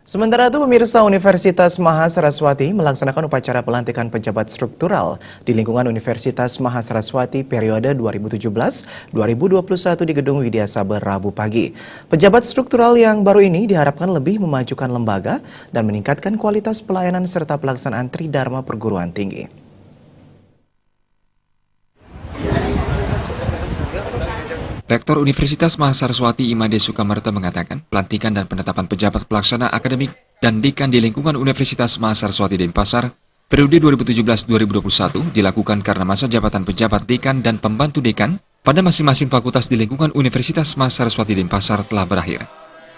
Sementara itu, pemirsa Universitas Mahasaraswati melaksanakan upacara pelantikan pejabat struktural di lingkungan Universitas Mahasaraswati periode 2017-2021 di Gedung Widya Sabar Rabu pagi. Pejabat struktural yang baru ini diharapkan lebih memajukan lembaga dan meningkatkan kualitas pelayanan serta pelaksanaan Tridharma Perguruan Tinggi. Rektor Universitas Mahasaraswati Imade Sukamarta mengatakan pelantikan dan penetapan pejabat pelaksana akademik dan dekan di lingkungan Universitas Mahasaraswati Denpasar periode 2017-2021 dilakukan karena masa jabatan pejabat dekan dan pembantu dekan pada masing-masing fakultas di lingkungan Universitas Mahasaraswati Denpasar telah berakhir.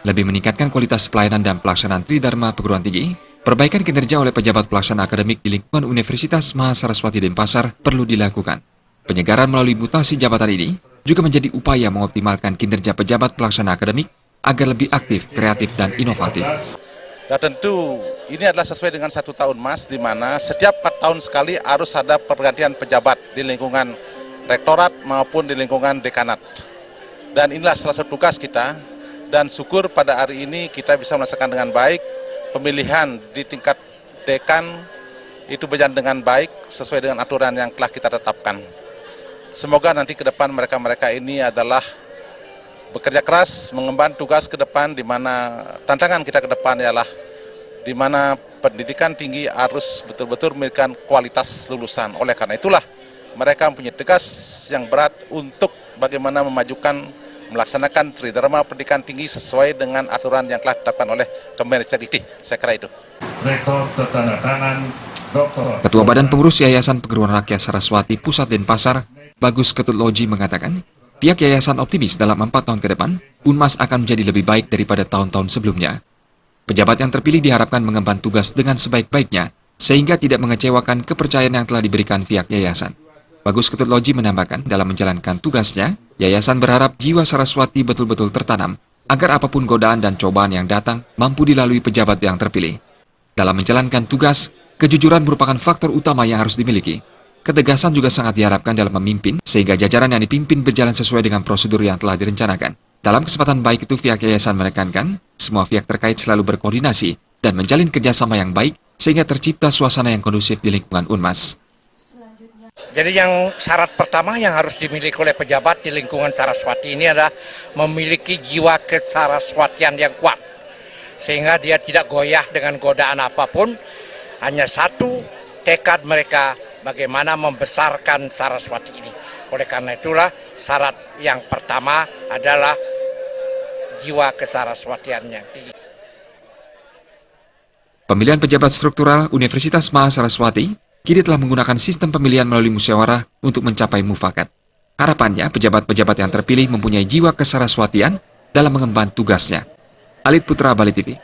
Lebih meningkatkan kualitas pelayanan dan pelaksanaan Tridharma Perguruan Tinggi, perbaikan kinerja oleh pejabat pelaksana akademik di lingkungan Universitas Mahasaraswati Denpasar perlu dilakukan. Penyegaran melalui mutasi jabatan ini juga menjadi upaya mengoptimalkan kinerja pejabat pelaksana akademik agar lebih aktif, kreatif, dan inovatif. Dan tentu ini adalah sesuai dengan 1 tahun Mas, di mana setiap 4 tahun sekali harus ada pergantian pejabat di lingkungan rektorat maupun di lingkungan dekanat. Dan inilah salah satu tugas kita, dan syukur pada hari ini kita bisa melaksanakan dengan baik. Pemilihan di tingkat dekan itu berjalan dengan baik sesuai dengan aturan yang telah kita tetapkan. Semoga nanti ke depan mereka-mereka ini adalah bekerja keras, mengemban tugas ke depan, di mana tantangan kita ke depan ialah di mana pendidikan tinggi harus betul-betul memberikan kualitas lulusan. Oleh karena itulah mereka mempunyai tugas yang berat untuk bagaimana memajukan, melaksanakan Tridharma Pendidikan Tinggi sesuai dengan aturan yang telah ditetapkan oleh Kemendikbud. Saya kira itu. Rektor tertandatangan Dr. Ketua Badan Pengurus Yayasan Perguruan Rakyat Saraswati Pusat Denpasar, Bagus Ketutloji mengatakan, pihak yayasan optimis dalam 4 tahun ke depan, Unmas akan menjadi lebih baik daripada tahun-tahun sebelumnya. Pejabat yang terpilih diharapkan mengemban tugas dengan sebaik-baiknya, sehingga tidak mengecewakan kepercayaan yang telah diberikan pihak yayasan. Bagus Ketutloji menambahkan, dalam menjalankan tugasnya, yayasan berharap jiwa Saraswati betul-betul tertanam, agar apapun godaan dan cobaan yang datang, mampu dilalui pejabat yang terpilih. Dalam menjalankan tugas, kejujuran merupakan faktor utama yang harus dimiliki. Ketegasan juga sangat diharapkan dalam memimpin, sehingga jajaran yang dipimpin berjalan sesuai dengan prosedur yang telah direncanakan. Dalam kesempatan baik itu, pihak yayasan menekankan, semua pihak terkait selalu berkoordinasi dan menjalin kerjasama yang baik, sehingga tercipta suasana yang kondusif di lingkungan Unmas. Jadi yang syarat pertama yang harus dimiliki oleh pejabat di lingkungan Saraswati ini adalah memiliki jiwa kesaraswatian yang kuat. Sehingga dia tidak goyah dengan godaan apapun, hanya satu tekad mereka bagaimana membesarkan Saraswati ini. Oleh karena itulah syarat yang pertama adalah jiwa kesaraswatian yang tinggi. Pemilihan pejabat struktural Universitas Mahasaraswati kini telah menggunakan sistem pemilihan melalui musyawarah untuk mencapai mufakat. Harapannya, pejabat-pejabat yang terpilih mempunyai jiwa kesaraswatian dalam mengemban tugasnya. Alit Putra, Bali TV.